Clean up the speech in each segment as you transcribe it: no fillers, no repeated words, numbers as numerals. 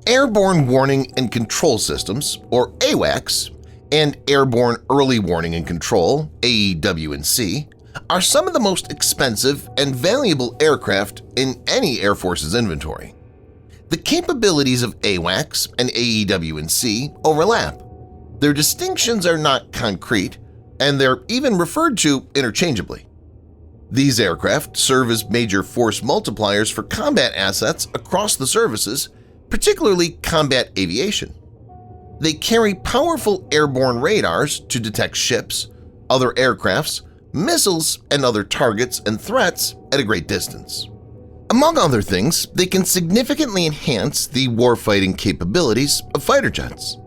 Airborne Warning and Control Systems, or AWACS, and Airborne Early Warning and Control, AEW&C, are some of the most expensive and valuable aircraft in any Air Force's inventory. The capabilities of AWACS and AEW&C overlap. Their distinctions are not concrete, and they're even referred to interchangeably. These aircraft serve as major force multipliers for combat assets across the services, particularly combat aviation. They carry powerful airborne radars to detect ships, other aircrafts, missiles, and other targets and threats at a great distance. Among other things, they can significantly enhance the warfighting capabilities of fighter jets.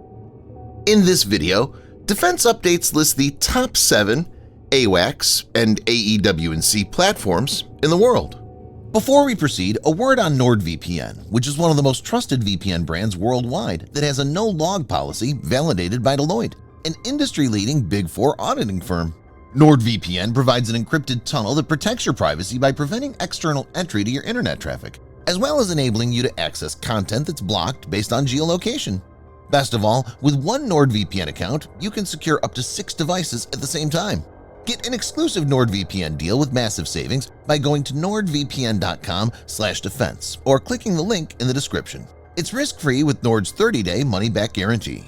In this video, Defense Updates lists the top 7 AWACS and AEW&C platforms in the world. Before we proceed, a word on NordVPN, which is one of the most trusted VPN brands worldwide that has a no-log policy validated by Deloitte, an industry-leading Big Four auditing firm. NordVPN provides an encrypted tunnel that protects your privacy by preventing external entry to your internet traffic, as well as enabling you to access content that's blocked based on geolocation. Best of all, with one NordVPN account, you can secure up to 6 devices at the same time. Get an exclusive NordVPN deal with massive savings by going to nordvpn.com/defense or clicking the link in the description. It's risk-free with Nord's 30-day money-back guarantee.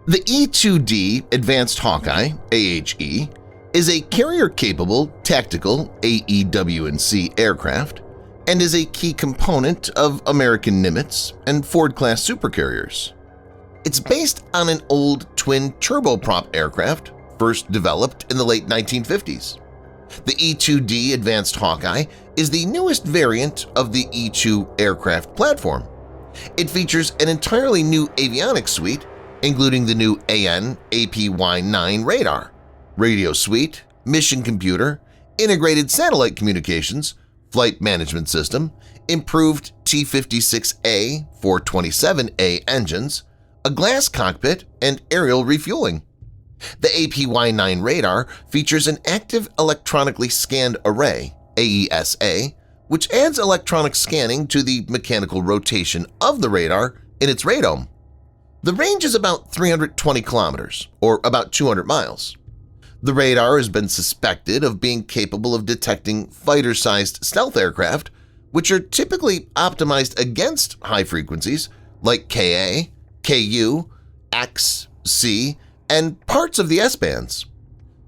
The E-2D Advanced Hawkeye (AHE) is a carrier-capable tactical AEW&C aircraft and is a key component of American Nimitz and Ford-class supercarriers. It's based on an old twin turboprop aircraft first developed in the late 1950s. The E-2D Advanced Hawkeye is the newest variant of the E-2 aircraft platform. It features an entirely new avionics suite, including the new AN/APY-9 radar, radio suite, mission computer, integrated satellite communications, flight management system, improved T-56A 427A engines, a glass cockpit, and aerial refueling. The APY-9 radar features an Active Electronically Scanned Array (AESA), which adds electronic scanning to the mechanical rotation of the radar in its radome. The range is about 320 kilometers, or about 200 miles. The radar has been suspected of being capable of detecting fighter-sized stealth aircraft, which are typically optimized against high frequencies like Ka, Ku, X, C, and parts of the S-bands.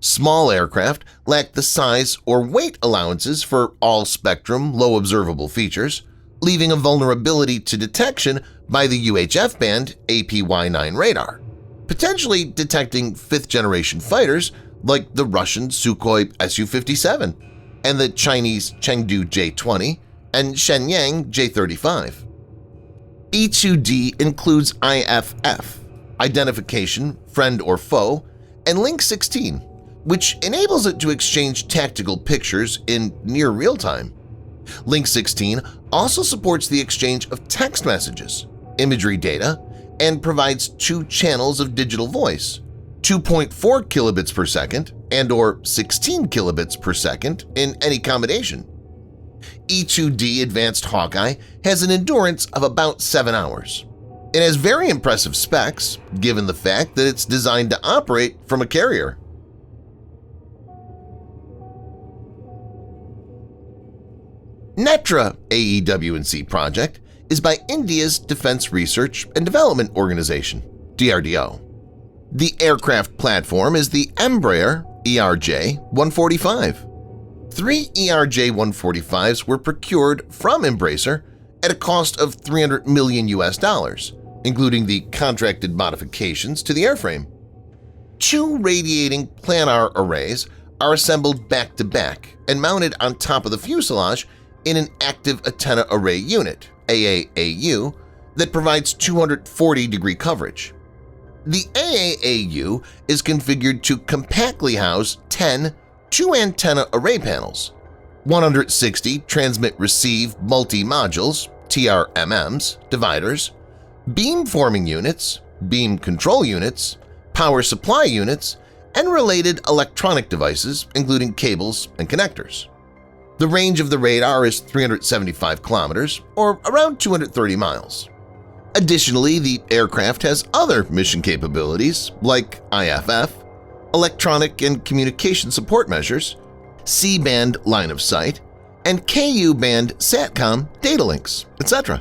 Small aircraft lack the size or weight allowances for all-spectrum, low-observable features, leaving a vulnerability to detection by the UHF band APY-9 radar, potentially detecting fifth-generation fighters like the Russian Sukhoi Su-57 and the Chinese Chengdu J-20 and Shenyang J-35. E-2D includes IFF, Identification, Friend or Foe, and Link 16, which enables it to exchange tactical pictures in near real-time. Link 16 also supports the exchange of text messages, imagery data, and provides 2 channels of digital voice, 2.4 kilobits per second and/or 16 kilobits per second in any combination. E-2D Advanced Hawkeye has an endurance of about 7 hours. It has very impressive specs, given the fact that it's designed to operate from a carrier. Netra AEW&C project is by India's Defense Research and Development Organization, DRDO. The aircraft platform is the Embraer ERJ-145. 3 ERJ-145s were procured from Embracer at a cost of $300 million, including the contracted modifications to the airframe. 2 radiating planar arrays are assembled back-to-back and mounted on top of the fuselage in an Active Antenna Array Unit AAAU, that provides 240-degree coverage. The AAAU is configured to compactly house 10 two-antenna array panels, 160 transmit-receive multi-modules TRMMs, dividers, beam-forming units, beam control units, power supply units, and related electronic devices including cables and connectors. The range of the radar is 375 kilometers, or around 230 miles. Additionally, the aircraft has other mission capabilities like IFF, electronic and communication support measures, C-band line of sight, and Ku-band SATCOM data links, etc.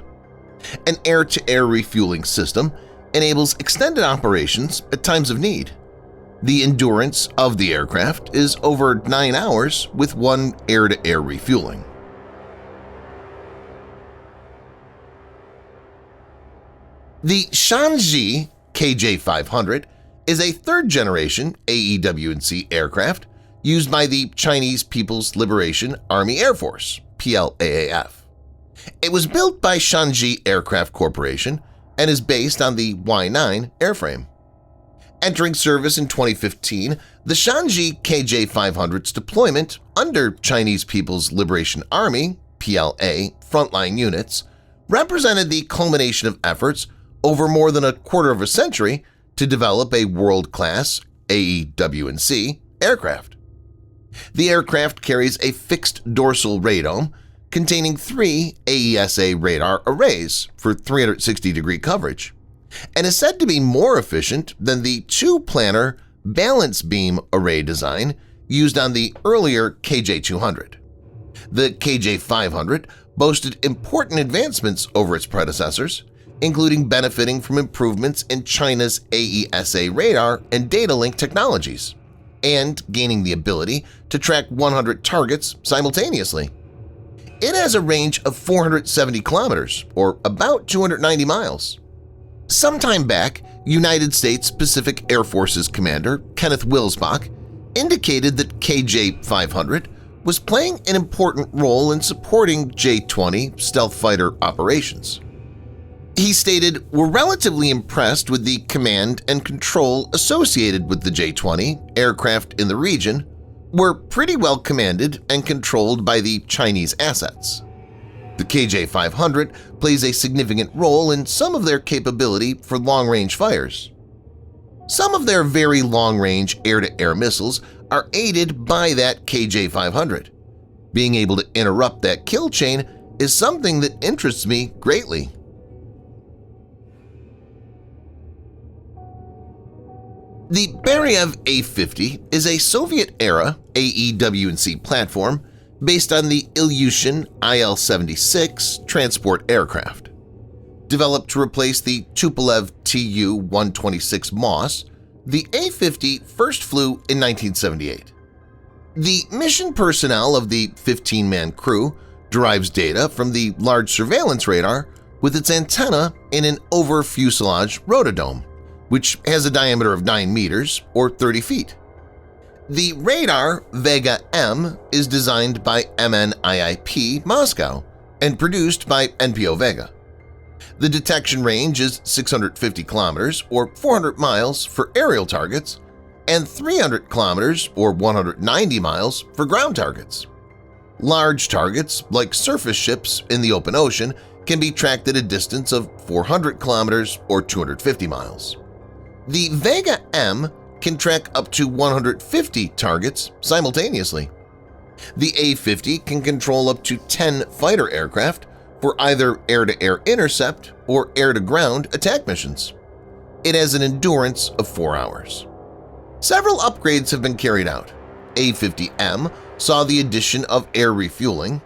An air-to-air refueling system enables extended operations at times of need. The endurance of the aircraft is over 9 hours with one air-to-air refueling. The Shanxi KJ-500 is a third-generation AEW&C aircraft used by the Chinese People's Liberation Army Air Force, PLAAF. It was built by Shanxi Aircraft Corporation and is based on the Y-9 airframe. Entering service in 2015, the Shanxi KJ-500's deployment under Chinese People's Liberation Army (PLA) frontline units represented the culmination of efforts over more than a quarter of a century to develop a world-class AEW&C aircraft. The aircraft carries a fixed dorsal radome containing 3 AESA radar arrays for 360-degree coverage, and is said to be more efficient than the two-planar balance beam array design used on the earlier KJ-200. The KJ-500 boasted important advancements over its predecessors, including benefiting from improvements in China's AESA radar and data link technologies, and gaining the ability to track 100 targets simultaneously. It has a range of 470 kilometers, or about 290 miles. Sometime back, United States Pacific Air Force's commander, Kenneth Wilsbach, indicated that KJ-500 was playing an important role in supporting J-20 stealth fighter operations. He stated, "We're relatively impressed with the command and control associated with the J-20 aircraft in the region. We're pretty well commanded and controlled by the Chinese assets." The KJ-500 plays a significant role in some of their capability for long-range fires. Some of their very long-range air-to-air missiles are aided by that KJ-500. Being able to interrupt that kill chain is something that interests me greatly. The Beriev A-50 is a Soviet-era AEW&C platform based on the Ilyushin IL-76 transport aircraft. Developed to replace the Tupolev Tu-126 Moss, the A-50 first flew in 1978. The mission personnel of the 15-man crew derives data from the large surveillance radar with its antenna in an over-fuselage rotodome, which has a diameter of 9 meters or 30 feet. The radar Vega-M is designed by MNIIP Moscow and produced by NPO Vega. The detection range is 650 kilometers or 400 miles for aerial targets and 300 kilometers or 190 miles for ground targets. Large targets, like surface ships in the open ocean, can be tracked at a distance of 400 kilometers or 250 miles. The Vega-M can track up to 150 targets simultaneously. The A-50 can control up to 10 fighter aircraft for either air-to-air intercept or air-to-ground attack missions. It has an endurance of 4 hours. Several upgrades have been carried out. A-50M saw the addition of air refueling.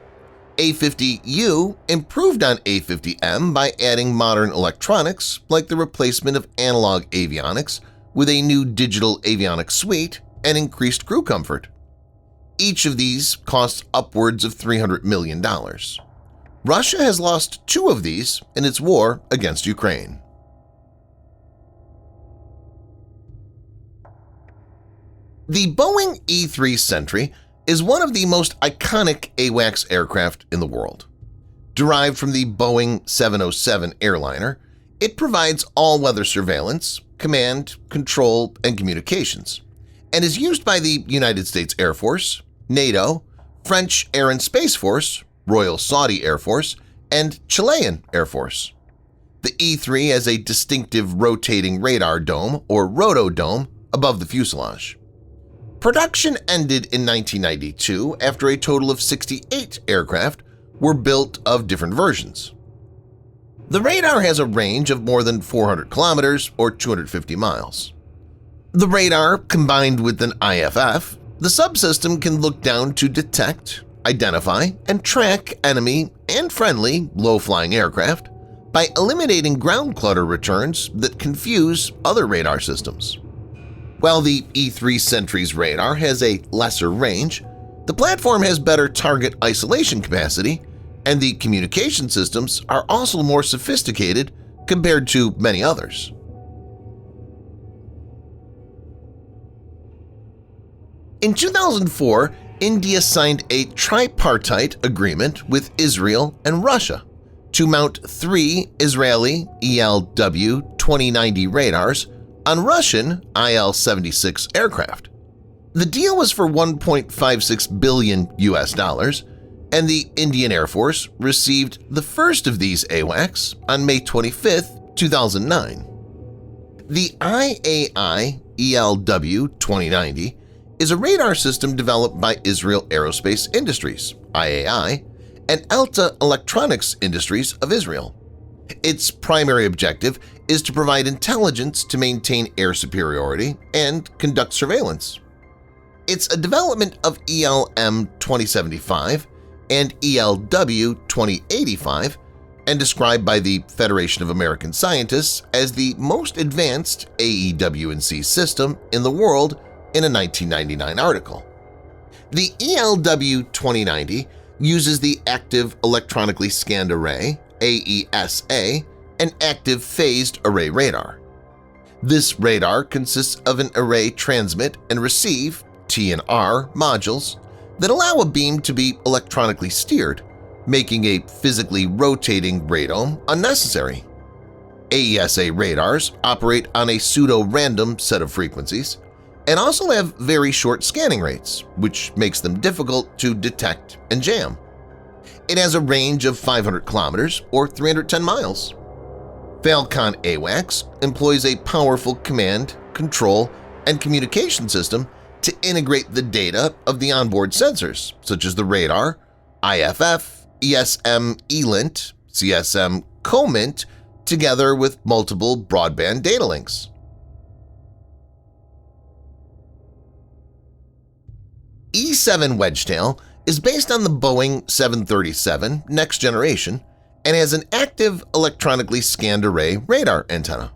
A-50U improved on A-50M by adding modern electronics like the replacement of analog avionics with a new digital avionics suite and increased crew comfort. Each of these costs upwards of $300 million. Russia has lost 2 of these in its war against Ukraine. The Boeing E-3 Sentry is one of the most iconic AWACS aircraft in the world. Derived from the Boeing 707 airliner, it provides all-weather surveillance, command, control, and communications, and is used by the United States Air Force, NATO, French Air and Space Force, Royal Saudi Air Force, and Chilean Air Force. The E-3 has a distinctive rotating radar dome or rotodome above the fuselage. Production ended in 1992 after a total of 68 aircraft were built of different versions. The radar has a range of more than 400 kilometers or 250 miles. The radar, combined with an IFF, the subsystem can look down to detect, identify, and track enemy and friendly low-flying aircraft by eliminating ground clutter returns that confuse other radar systems. While the E3 Sentry's radar has a lesser range, the platform has better target isolation capacity, and the communication systems are also more sophisticated compared to many others. In 2004, India signed a tripartite agreement with Israel and Russia to mount 3 Israeli ELW-2090 radars on Russian IL-76 aircraft. The deal was for $1.56 billion, and the Indian Air Force received the first of these AWACS on May 25, 2009. The IAI ELW-2090 is a radar system developed by Israel Aerospace Industries (IAI) and Alta Electronics Industries of Israel. Its primary objective is to provide intelligence to maintain air superiority and conduct surveillance. It's a development of ELM-2075 and ELW-2085 and described by the Federation of American Scientists as the most advanced AEW&C system in the world in a 1999 article. The ELW-2090 uses the Active Electronically Scanned Array AESA, an active phased array radar. This radar consists of an array transmit and receive (T&R) modules that allow a beam to be electronically steered, making a physically rotating radome unnecessary. AESA radars operate on a pseudo-random set of frequencies and also have very short scanning rates, which makes them difficult to detect and jam. It has a range of 500 kilometers or 310 miles. Falcon AWACS employs a powerful command, control, and communication system to integrate the data of the onboard sensors, such as the radar, IFF, ESM ELINT, CSM COMINT, together with multiple broadband data links. E7 Wedgetail is based on the Boeing 737 Next Generation and has an active electronically scanned array radar antenna.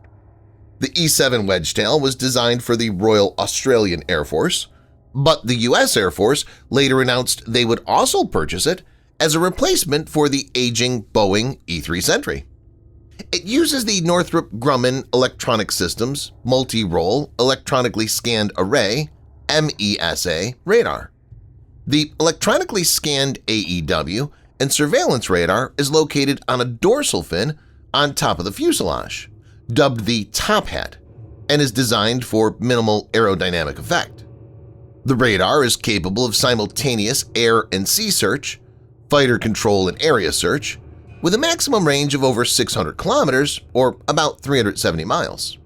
The E7 Wedgetail was designed for the Royal Australian Air Force, but the U.S. Air Force later announced they would also purchase it as a replacement for the aging Boeing E3 Sentry. It uses the Northrop Grumman Electronic Systems Multi-Role Electronically Scanned Array MESA radar. The electronically scanned AEW and surveillance radar is located on a dorsal fin on top of the fuselage, dubbed the top hat, and is designed for minimal aerodynamic effect. The radar is capable of simultaneous air and sea search, fighter control and area search, with a maximum range of over 600 kilometers or about 370 miles.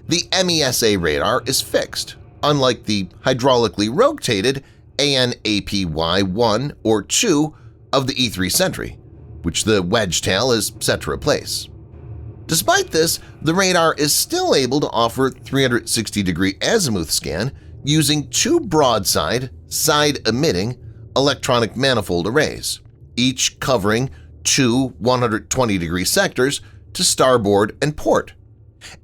The MESA radar is fixed, unlike the hydraulically rotated ANAPY-1 or 2 of the E3 Sentry, which the Wedgetail is set to replace. Despite this, the radar is still able to offer 360-degree azimuth scan using 2 broadside, side-emitting electronic manifold arrays, each covering 2 120-degree sectors to starboard and port,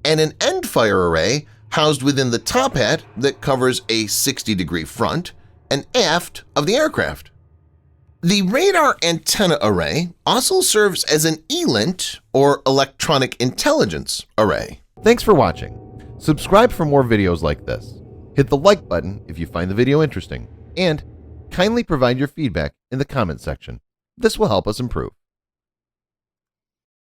and an end-fire array housed within the top hat that covers a 60-degree front and aft of the aircraft. The radar antenna array also serves as an ELINT or electronic intelligence array. Thanks for watching. Subscribe for more videos like this. Hit the like button if you find the video interesting, and kindly provide your feedback in the comment section. This will help us improve.